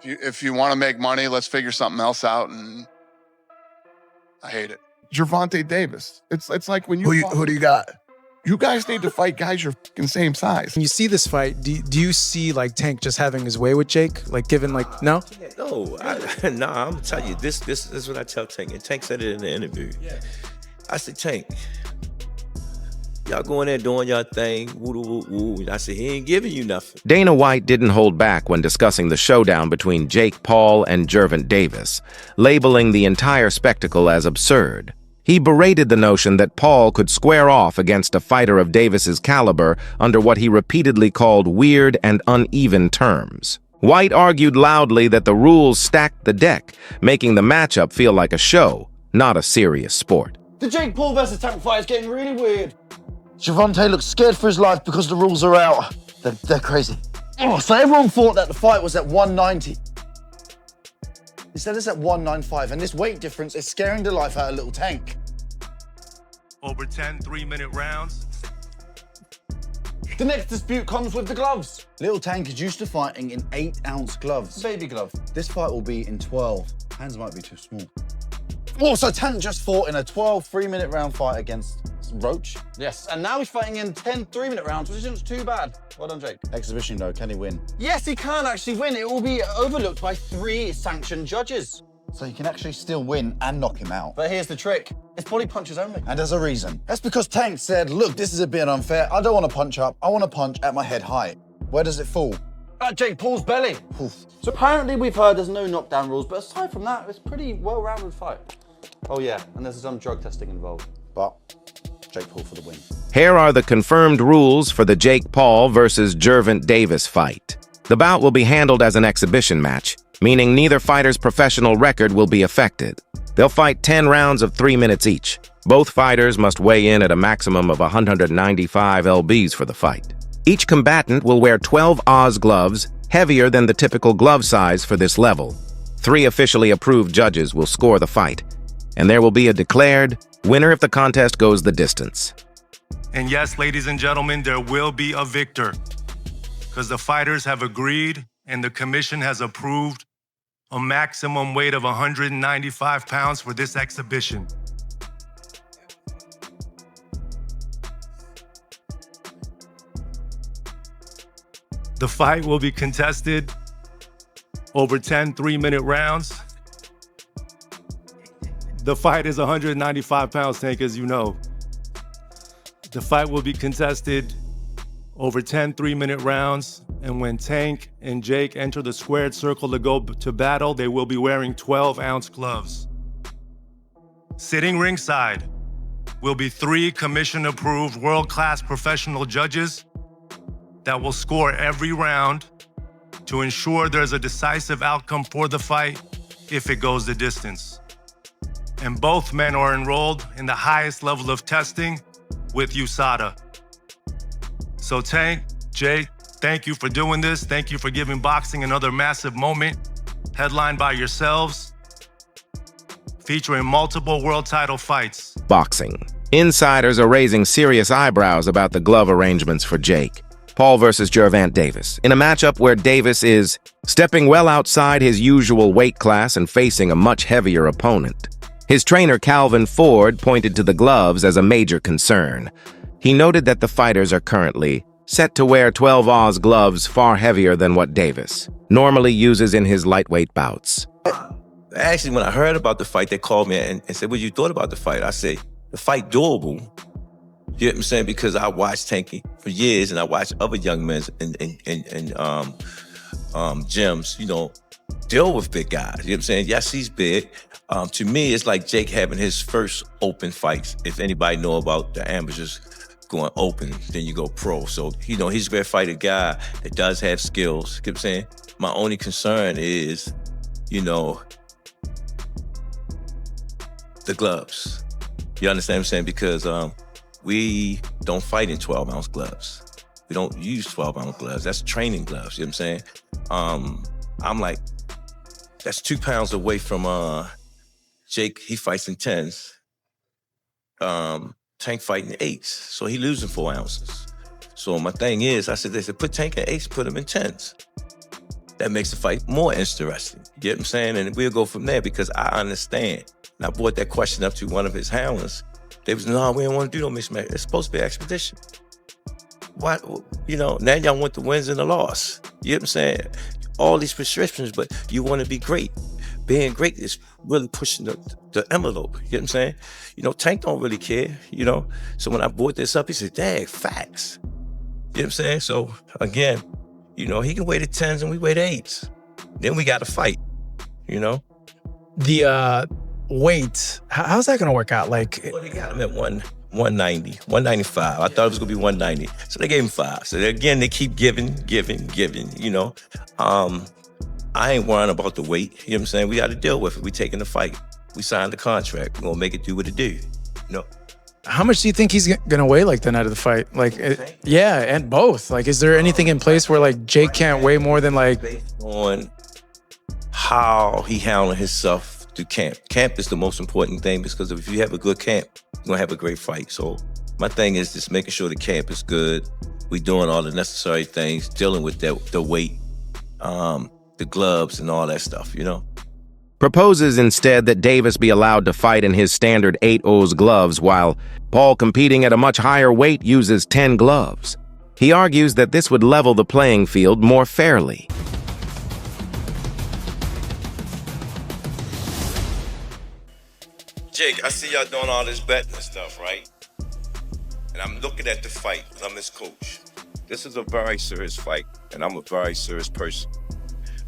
If you want to make money, let's figure something else out. And I hate it. Gervonta Davis. It's like when you who do you got? You guys need to fight guys your fucking same size. When you see this fight, do you see like Tank just having his way with Jake? Like given like no? No, I'm gonna tell you this is what I tell Tank, and Tank said it in the interview. Yeah. I said, Tank, y'all going there doing y'all thing, woo. I said, he ain't giving you nothing. Dana White didn't hold back when discussing the showdown between Jake Paul and Gervonta Davis, labeling the entire spectacle as absurd. He berated the notion that Paul could square off against a fighter of Davis's caliber under what he repeatedly called weird and uneven terms. White argued loudly that the rules stacked the deck, making the matchup feel like a show, not a serious sport. The Jake Paul versus Tank fight is getting really weird. Gervonta looks scared for his life because the rules are out. They're crazy. Oh, so everyone thought that the fight was at 190. Instead it's at 195, and this weight difference is scaring the life out of little Tank. Over 10 3-minute rounds. The next dispute comes with the gloves. Little Tank is used to fighting in 8-ounce gloves. Baby glove. This fight will be in 12. Hands might be too small. Also, Tank just fought in a 12 3-minute round fight against Roach. Yes, and now he's fighting in 10 3-minute rounds, which isn't too bad. Well done, Jake. Exhibition though, can he win? Yes, he can actually win. It will be overlooked by 3 sanctioned judges. So he can actually still win and knock him out. But here's the trick. It's body punches only. And there's a reason. That's because Tank said, look, this is a bit unfair. I don't want to punch up. I want to punch at my head height. Where does it fall? At Jake Paul's belly. Oof. So apparently we've heard there's no knockdown rules, but aside from that, it's a pretty well-rounded fight. Oh yeah, and there's some drug testing involved. But Jake Paul for the win. Here are the confirmed rules for the Jake Paul versus Gervonta Davis fight. The bout will be handled as an exhibition match, meaning neither fighter's professional record will be affected. They'll fight 10 rounds of 3 minutes each. Both fighters must weigh in at a maximum of 195 lbs for the fight. Each combatant will wear 12 Oz gloves, heavier than the typical glove size for this level. 3 officially approved judges will score the fight, and there will be a declared winner if the contest goes the distance. And yes, ladies and gentlemen, there will be a victor, because the fighters have agreed and the commission has approved a maximum weight of 195 pounds for this exhibition. The fight will be contested over 10 3-minute rounds. The fight is 195 pounds, Tank, as you know. The fight will be contested over 10 3-minute rounds, and when Tank and Jake enter the squared circle to go to battle, they will be wearing 12-ounce gloves. Sitting ringside will be 3 commission-approved world-class professional judges that will score every round to ensure there's a decisive outcome for the fight if it goes the distance. And both men are enrolled in the highest level of testing with USADA. So Tank, Jake, thank you for doing this. Thank you for giving boxing another massive moment, headlined by yourselves, featuring multiple world title fights. Boxing. Insiders are raising serious eyebrows about the glove arrangements for Jake Paul versus Gervonta Davis, in a matchup where Davis is stepping well outside his usual weight class and facing a much heavier opponent. His trainer Calvin Ford pointed to the gloves as a major concern. He noted that the fighters are currently set to wear 12 Oz gloves far heavier than what Davis normally uses in his lightweight bouts. Actually, when I heard about the fight, they called me and said, what you thought about the fight? I said, the fight doable. You know what I'm saying? Because I watched Tanky for years, and I watched other young men and gyms, you know, deal with big guys. You know what I'm saying? Yes, he's big. To me, it's like Jake having his first open fights. If anybody know about the amateurs going open, then you go pro. So, you know, he's a very fighter guy that does have skills. You know what I'm saying? My only concern is, you know, the gloves. You understand what I'm saying? Because we don't fight in 12-ounce gloves. We don't use 12-ounce gloves. That's training gloves, you know what I'm saying? I'm like, that's 2 pounds away from Jake. He fights in 10s. Tank fighting 8s. So he losing 4 ounces. So my thing is, I said, they said, put Tank in 8s, put him in 10s. that makes the fight more interesting. You get what I'm saying? And we'll go from there because I understand. And I brought that question up to one of his handlers. They was, no, we don't want to do no mismatch. It's supposed to be expedition. What, you know, now y'all want the wins and the loss. You know what I'm saying? All these prescriptions, but you want to be great. Being great is really pushing the envelope. You get what I'm saying? You know, Tank don't really care, you know? So when I brought this up, he said, dang, facts. You know what I'm saying? So again, you know, he can weigh the 10s and we weigh the 8s. Then we got to fight, you know? The weight, how's that going to work out? Like, Well, they got him at 190, 195. I thought it was going to be 190. So they gave him 5. So again, they keep giving, you know? I ain't worrying about the weight. You know what I'm saying? We got to deal with it. We taking the fight. We signed the contract. We're going to make it do what it do. You know? how much do you think he's going to weigh like the night of the fight? Like, yeah, and both. Like, is there anything in place where like Jake can't weigh more than like... Based on how he handled himself through camp. Camp is the most important thing because if you have a good camp, you're going to have a great fight. So my thing is just making sure the camp is good. We doing all the necessary things, dealing with the weight, the gloves and all that stuff, you know? Proposes instead that Davis be allowed to fight in his standard 8-0's gloves while Paul, competing at a much higher weight, uses 10 gloves. He argues that this would level the playing field more fairly. Jake, I see y'all doing all this betting and stuff, right? And I'm looking at the fight because I'm his coach. This is a very serious fight, and I'm a very serious person.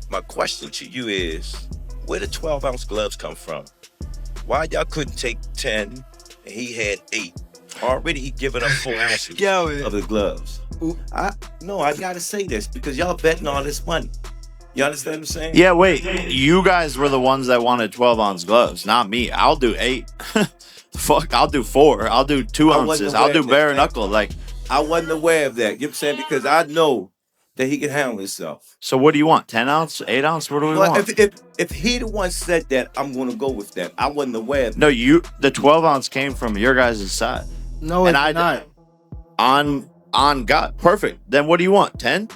My question to you is, where the 12-ounce gloves come from? Why y'all couldn't take 10 and he had 8? Already he giving up 4 ounces of the gloves. I gotta say this because y'all betting all this money. You understand what I'm saying? Yeah, wait. You guys were the ones that wanted 12-ounce gloves, not me. I'll do 8. Fuck, I'll do 4. I'll do 2 ounces. I'll do bare knuckle. Like, I wasn't aware of that. You know what I'm saying? Because I know that he can handle himself. so what do you want? 10 ounce? 8 ounce? What do we want? If he the one said that, I'm gonna go with that. I wasn't aware of that. No, the 12 ounce came from your guys' side. No, it's not. On God. Perfect. Then what do you want? 10?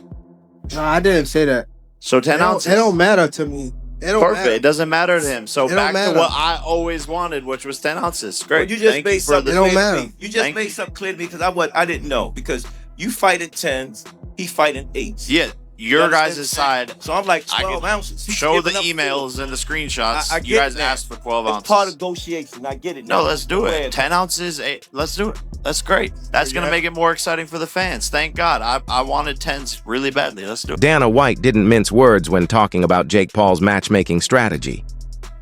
No, I didn't say that. So 10 ounces? It don't matter to me. It don't Perfect. matter. It doesn't matter to him. So It don't back to matter. what I always wanted, which was 10 ounces. Great. Well, you just Thank made you for something It don't clear to matter. me. You just made something clear to me because I didn't know. Because you fight in 10s, he fight in 8s. Yeah, your You understand guys' what I'm saying? side. So I'm like I 12 could ounces. He's show the giving up emails and the screenshots. I You get guys that. asked for 12 It's ounces. part of negotiation. I get it. No, now. let's do Go it. ahead. 10 ounces, 8. Let's do it. That's great. That's going to make it more exciting for the fans. Thank God. I wanted 10s really badly. Let's do it. Dana White didn't mince words when talking about Jake Paul's matchmaking strategy.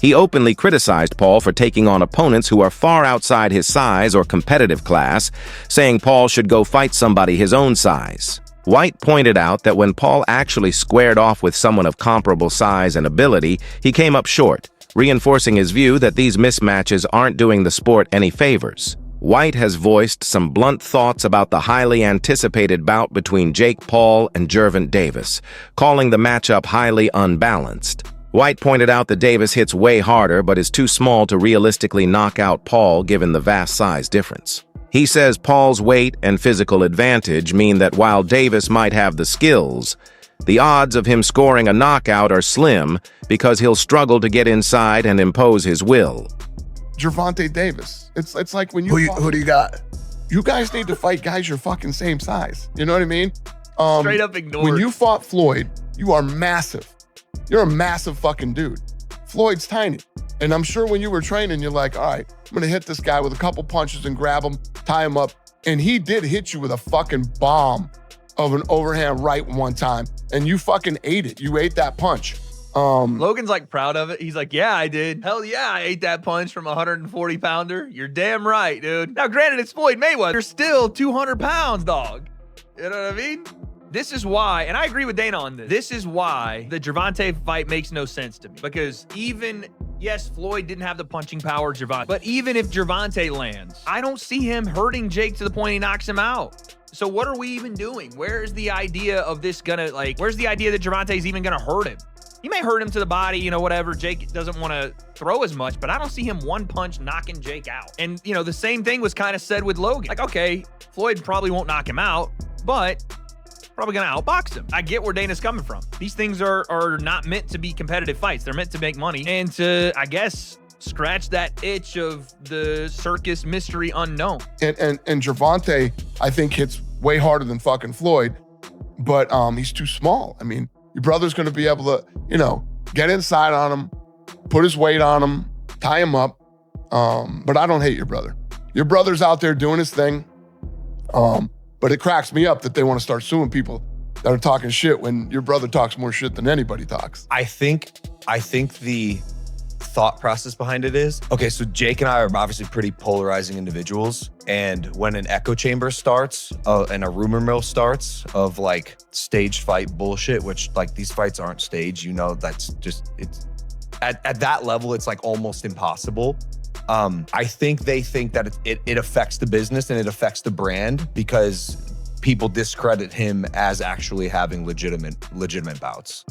He openly criticized Paul for taking on opponents who are far outside his size or competitive class, saying Paul should go fight somebody his own size. White pointed out that when Paul actually squared off with someone of comparable size and ability, he came up short, reinforcing his view that these mismatches aren't doing the sport any favors. White has voiced some blunt thoughts about the highly anticipated bout between Jake Paul and Gervonta Davis, calling the matchup highly unbalanced. White pointed out that Davis hits way harder but is too small to realistically knock out Paul given the vast size difference. He says Paul's weight and physical advantage mean that while Davis might have the skills, the odds of him scoring a knockout are slim because he'll struggle to get inside and impose his will. Gervonta Davis. It's like when you Who do you got? you guys need to fight guys your fucking same size. You know what I mean? Straight up ignored. When you fought Floyd, you are massive. You're a massive fucking dude. Floyd's tiny. And I'm sure when you were training, you're like, all right, I'm gonna hit this guy with a couple punches and grab him, tie him up. And he did hit you with a fucking bomb of an overhand right one time. And you fucking ate it. You ate that punch. Logan's like proud of it. He's like, yeah, I did. Hell yeah, I ate that punch from a 140-pounder. You're damn right, dude. Now, granted, it's Floyd Mayweather. You're still 200 pounds, dog. You know what I mean? This is why, and I agree with Dana on this. This is why the Gervonta fight makes no sense to me. Because yes, Floyd didn't have the punching power of Gervonta. But even if Gervonta lands, I don't see him hurting Jake to the point he knocks him out. So what are we even doing? Where's the idea of this where's the idea that Gervonta is even gonna hurt him? He may hurt him to the body, whatever. Jake doesn't want to throw as much, but I don't see him one punch knocking Jake out. And, the same thing was kind of said with Logan. Like, okay, Floyd probably won't knock him out, but probably gonna outbox him. I get where Dana's coming from. These things are not meant to be competitive fights. They're meant to make money and to, I guess, scratch that itch of the circus mystery unknown. And Gervonta, I think, hits way harder than fucking Floyd, but he's too small. I mean, your brother's gonna be able to, get inside on him, put his weight on him, tie him up. But I don't hate your brother. Your brother's out there doing his thing. But it cracks me up that they want to start suing people that are talking shit when your brother talks more shit than anybody talks. I think the thought process behind it is, okay, so Jake and I are obviously pretty polarizing individuals. And when an echo chamber starts and a rumor mill starts of like staged fight bullshit, which like these fights aren't staged, that's just, it's at that level, it's like almost impossible. I think they think that it affects the business and it affects the brand because people discredit him as actually having legitimate bouts.